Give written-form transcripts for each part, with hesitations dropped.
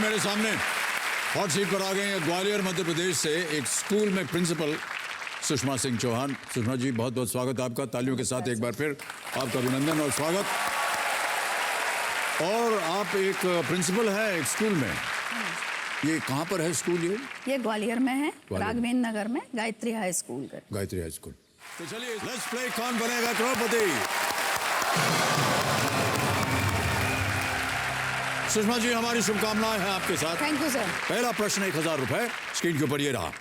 मेरे सामने hot seat पर आ गए हैं ग्वालियर मध्य प्रदेश से एक स्कूल में प्रिंसिपल सुषमा सिंह चौहान। सुषमा जी, बहुत बहुत स्वागत आपका। तालियों के साथ एक बार फिर आपका अभिनंदन और स्वागत। और आप एक प्रिंसिपल है एक स्कूल में, ये कहाँ पर है स्कूल? ये ग्वालियर में है, राघवेंद्र नगर में, गायत्री हाई स्कूल कर। Gayatri high school. तो चलिए लेट्स प्ले कौन बनेगा करोड़पति। सुषमा जी, हमारी शुभकामनाएं हैं आपके साथ। Thank you sir. पहला प्रश्न 1000 रुपए स्क्रीन के ऊपर ये रहा।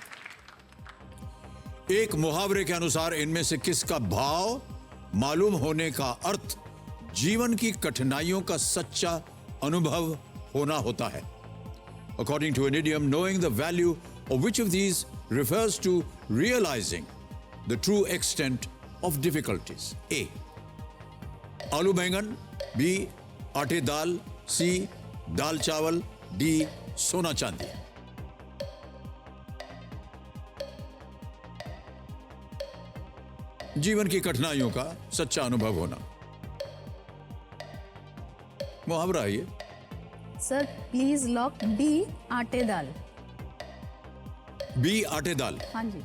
एक मुहावरे के अनुसार इनमें से किसका भाव मालूम होने का अर्थ जीवन की कठिनाइयों का सच्चा अनुभव होना होता है? According to an idiom, knowing the value of which of these refers to realizing the true extent of difficulties. A. आलू बैंगन, B. आटे दाल, C. दाल चावल, D. सोना चांदी। जीवन की कठिनाइयों का सच्चा अनुभव होना, मुहावरा है ये। सर प्लीज लॉक बी आटे दाल। बी आटे दाल। हाँ जी।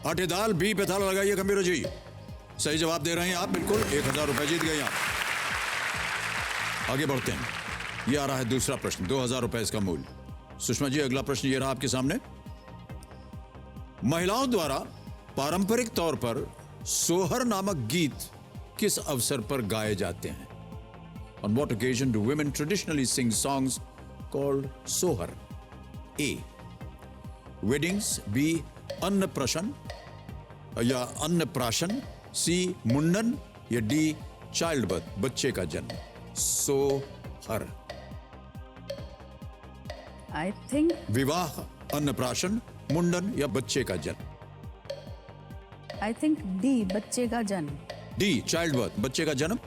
आटे दाल बी पे ताला लगाइए गंभीर जी। सही जवाब दे रहे हैं आप, बिल्कुल 1000 रुपए जीत गए आप। आगे बढ़ते हैं, ये आ रहा है दूसरा प्रश्न, 2000 रुपए इसका मूल्य। सुषमा जी, अगला प्रश्न ये रहा आपके सामने। महिलाओं द्वारा पारंपरिक तौर पर सोहर नामक गीत किस अवसर पर गाए जाते हैं? On what occasion do women traditionally sing songs called sohar? A. Weddings. B. अन्नप्राशन या अन्नप्राशन. C. मुंडन या D. चाइल्ड बर्थ, बच्चे का जन्म। सोहर। आई थिंक विवाह, अन्नप्राशन, मुंडन या बच्चे का जन्म। आई थिंक डी बच्चे का जन्म। D. चाइल्ड बर्थ, बच्चे का जन्म।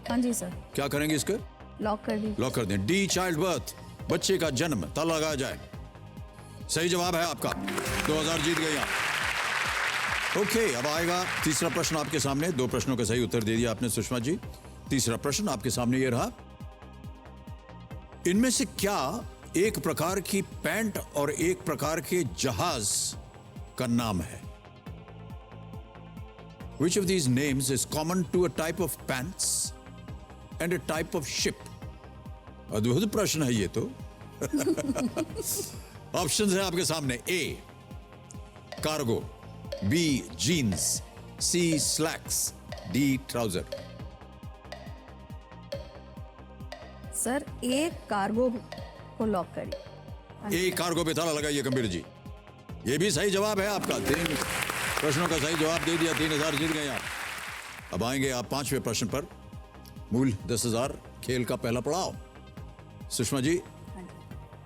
हाँ जी सर। क्या करेंगे इसके? लॉक कर दीजिए। लॉक कर दें। डी चाइल्ड बर्थ, बच्चे का जन्म, ताला लगाया जाए। सही जवाब है आपका, 2000 जीत गए आप। ओके, अब आएगा तीसरा प्रश्न आपके सामने। 2 प्रश्नों का सही उत्तर दे दिया आपने सुषमा जी। तीसरा प्रश्न आपके सामने ये रहा। इनमें से क्या एक प्रकार की पैंट और एक प्रकार के जहाज का नाम है? Which of these names is common to a type of pants and a type of ship? अद्भुत प्रश्न है ये तो। ऑप्शंस है आपके सामने। A. Cargo, B. Jeans, C. Slacks, D. Trouser. Sir A cargo को लॉक करिए। ए कार्गो पे ताला लगाइए गंभीर जी। ये भी सही जवाब है आपका। 3 प्रश्नों का सही जवाब दे दिया, 3000 जीत गए आप। अब आएंगे आप 5वें प्रश्न पर। मूल 10,000, खेल का पहला पड़ाव। सुषमा जी,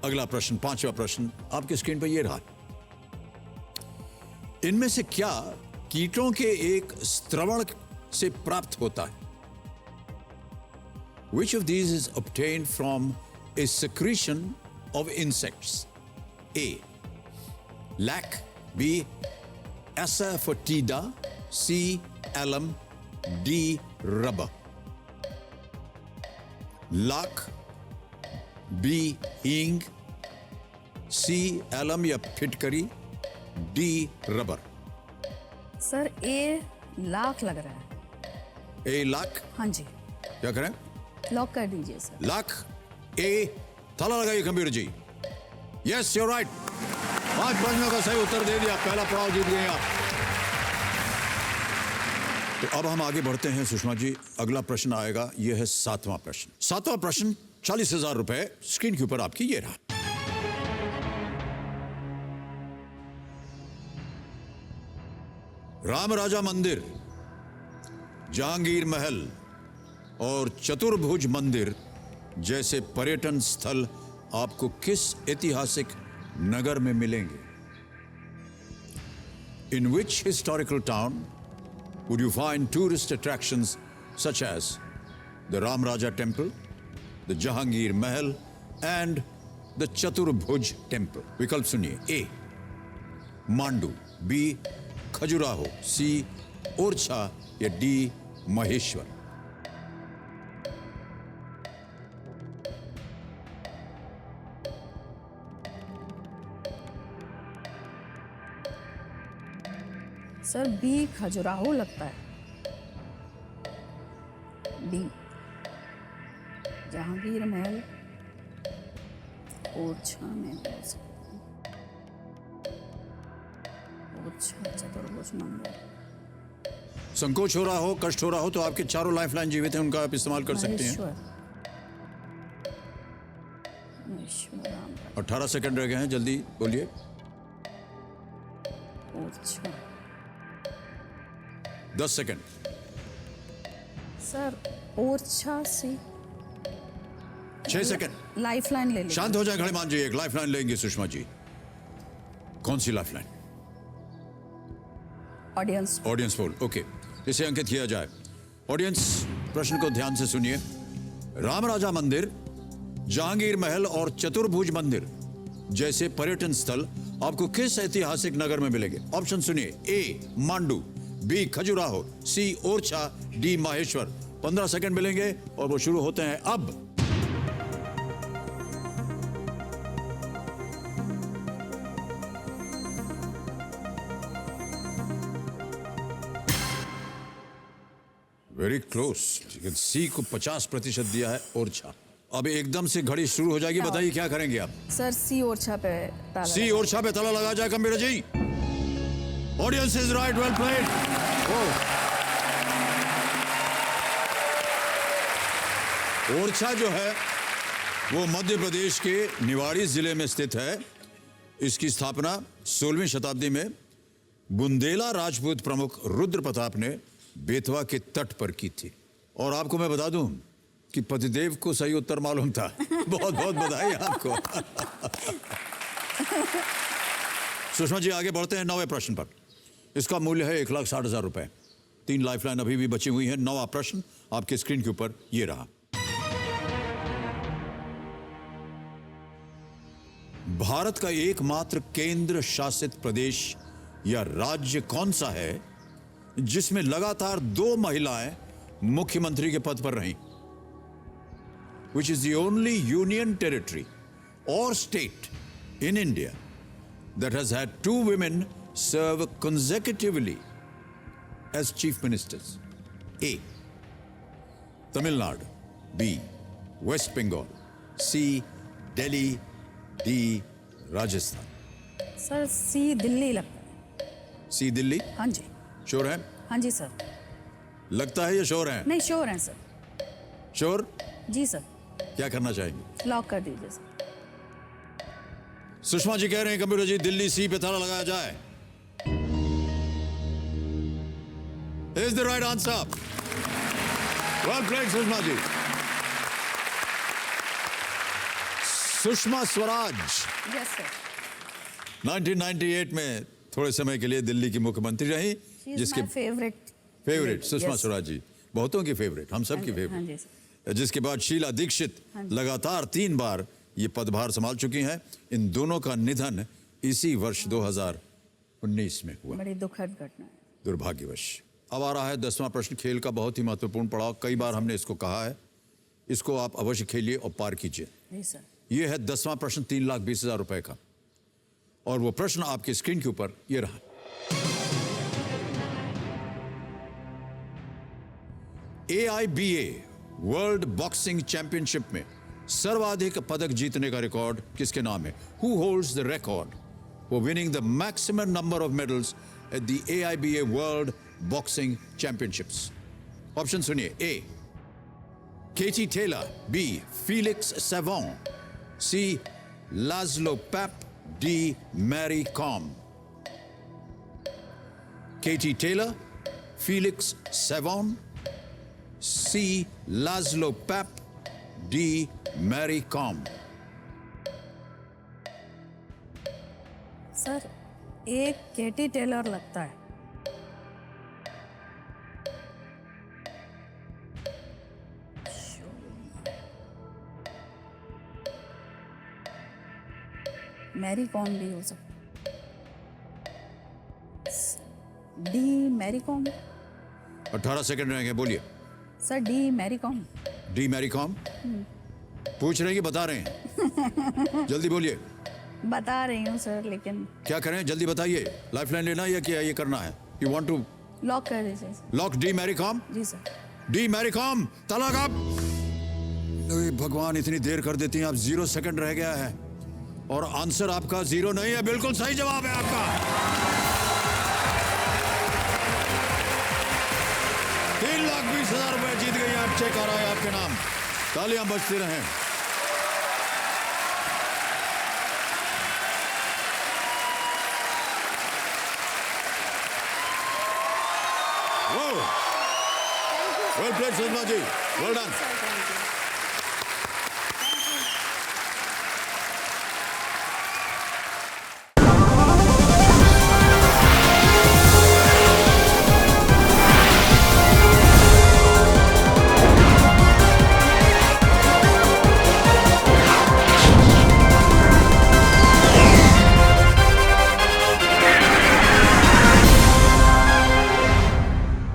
अगला प्रश्न, 5वां प्रश्न आपके स्क्रीन पर यह रहा। इनमें से क्या कीटों के एक स्त्रवण से प्राप्त होता है? Which of these is obtained from a secretion of insects? A. lac, B. asafoetida, C. alum, D. rubber। Lakh, B. हींग, C. एलम या फिटकरी, D. रबर। सर ए लाख लग रहा है। ए लाख। हाँ जी। क्या करें? लॉक कर दीजिए सर। लाख। ए ताला लगाइए गंभीर जी। Yes you right. 5 प्रश्नों का सही उत्तर दे दिया, पहला पड़ाव जीत गए आप। तो अब हम आगे बढ़ते हैं सुषमा जी। अगला प्रश्न आएगा, यह है 7वां प्रश्न। 7वां प्रश्न 40,000 रुपए स्क्रीन के ऊपर आपकी ये रहा। राम राजा मंदिर, जहांगीर महल और चतुर्भुज मंदिर जैसे पर्यटन स्थल आपको किस ऐतिहासिक नगर में मिलेंगे? In which historical town would you find tourist attractions such as the Ram Raja Temple, the Jahangir Mahal and the Chaturbhuj Temple? विकल्प सुनिए। A. Mandu, B. Khajuraho, C. Orchha या D. Maheshwar. Sir B Khajuraho लगता है। डी जहांगीर महल ओरछा में हो सकता है। ओरछा चतुर्भुज मंदिर। संकोच हो रहा हो, कष्ट हो रहा हो तो आपके चारों लाइफलाइन जीवित हैं, उनका आप इस्तेमाल कर सकते हैं। महेश्वर 18 सेकंड रह गए हैं, जल्दी बोलिए। ओरछा 10 सेकंड। सर ओरछा से 6 सेकंड। लाइफलाइन ले लीजिए। शांत हो जाए, खड़े मान जाइए। एक लाइफलाइन लेंगे सुषमा जी। कौन सी lifeline? Audience. Audience poll, okay, इसे अंकित किया जाए। ऑडियंस प्रश्न को ध्यान से सुनिए। राम राजा मंदिर, जहांगीर महल और चतुर्भुज मंदिर जैसे पर्यटन स्थल आपको किस ऐतिहासिक नगर में मिलेंगे? ऑप्शन सुनिए। ए मांडू, बी खजुराहो, सी ओरछा, डी माहेश्वर। 15 सेकंड मिलेंगे और वो शुरू होते हैं अब। Very close. सी को 50% दिया है, ओरछा। अब एकदम से घड़ी शुरू हो जाएगी, बताइए क्या करेंगे आप? सर सी ओरछा पे ताला सी ओरछा पे ताला लगा जाए Gambhir ji. Audience is right, well played. Orchha जो है वो मध्य प्रदेश के निवाड़ी जिले में स्थित है। इसकी स्थापना 16वीं शताब्दी में बुंदेला राजपूत प्रमुख रुद्र प्रताप ने बेतवा के तट पर की थी। और आपको मैं बता दूं कि पतिदेव को सही उत्तर मालूम था। बहुत बहुत बधाई आपको। सुषमा जी आगे बढ़ते हैं 9वें प्रश्न पर। इसका मूल्य है 1,60,000 रुपए। 3 लाइफलाइन अभी भी बची हुई है। 9वां प्रश्न आपके स्क्रीन के ऊपर ये रहा। भारत का एकमात्र केंद्र शासित प्रदेश या राज्य कौन सा है जिसमें लगातार 2 महिलाएं मुख्यमंत्री के पद पर रहीं? Which is the only union territory or state in India that has had 2 women serve consecutively as chief ministers. A. Tamil Nadu. B. West Bengal. C. Delhi. D. Rajasthan. Sir C Delhi लगता है। C. Delhi. हाँ जी। Sure है? हाँ जी sir. लगता है या sure है? नहीं श्योर है सर। श्योर? जी सर। क्या करना चाहेंगे? लॉक कर दीजिए सर। सुषमा जी कह रहे हैं कंप्यूटर जी दिल्ली सी पे ताला लगाया जाए। Is the right answer? Well played Sushma ji. Sushma Swaraj yes sir. 1998 में थोड़े समय के लिए दिल्ली की मुख्यमंत्री रही, जिसके फेवरेट सुषमा स्वराज जी, बहुतों की फेवरेट, हम सब की फेवरेट। जिसके बाद शीला दीक्षित लगातार 3 बार ये पदभार संभाल चुकी हैं। इन दोनों का निधन इसी वर्ष 2019 में हुआ। बड़ी दुखद घटना है, दुर्भाग्यवश। अब आ रहा है 10वां प्रश्न, खेल का बहुत ही महत्वपूर्ण पड़ाव। कई बार हमने इसको कहा है, इसको आप अवश्य खेलिए और पार कीजिए। जी सर। ये है 10वां प्रश्न 3,20,000 रुपए का, और वो प्रश्न आपके स्क्रीन के ऊपर ये रहा। AIBA वर्ल्ड बॉक्सिंग चैंपियनशिप में सर्वाधिक पदक जीतने का रिकॉर्ड किसके नाम है? Who holds the record for winning the maximum number of medals at the AIBA World Boxing Championships? Option सुनिए। A. Katie Taylor. B. Felix Savon. C. Laszlo Papp. D. Mary Kom. Katie Taylor, Felix Savon, C. Laszlo Papp, D. Mary Kom. Sir एक केटी Taylor लगता है। Mary com भी हो सकता है। D Mary com. 18 second रहेंगे, बोलिए। Sir D Mary Kom. D Mary Kom पूछ रहे हैं कि बता रहे हैं? जल्दी बोलिए। बता रही हूँ सर, लेकिन क्या करें, जल्दी बताइए। लाइफलाइन लेना है या क्या ये करना है? यू वांट टू लॉक कर दीजिए sir. Lock D Mary Kom? जी सर। डी मैरी कॉम तलाक आप। अरे भगवान, इतनी देर कर देती हैं आप। 0 सेकंड रह गया है और आंसर आपका 0 नहीं है, बिल्कुल सही जवाब है आपका। 3,20,000 रुपए जीत गई आप। चेक आ रहा है आपके नाम। तालियां बजती रहें। Well played, Suzma ji. Well done.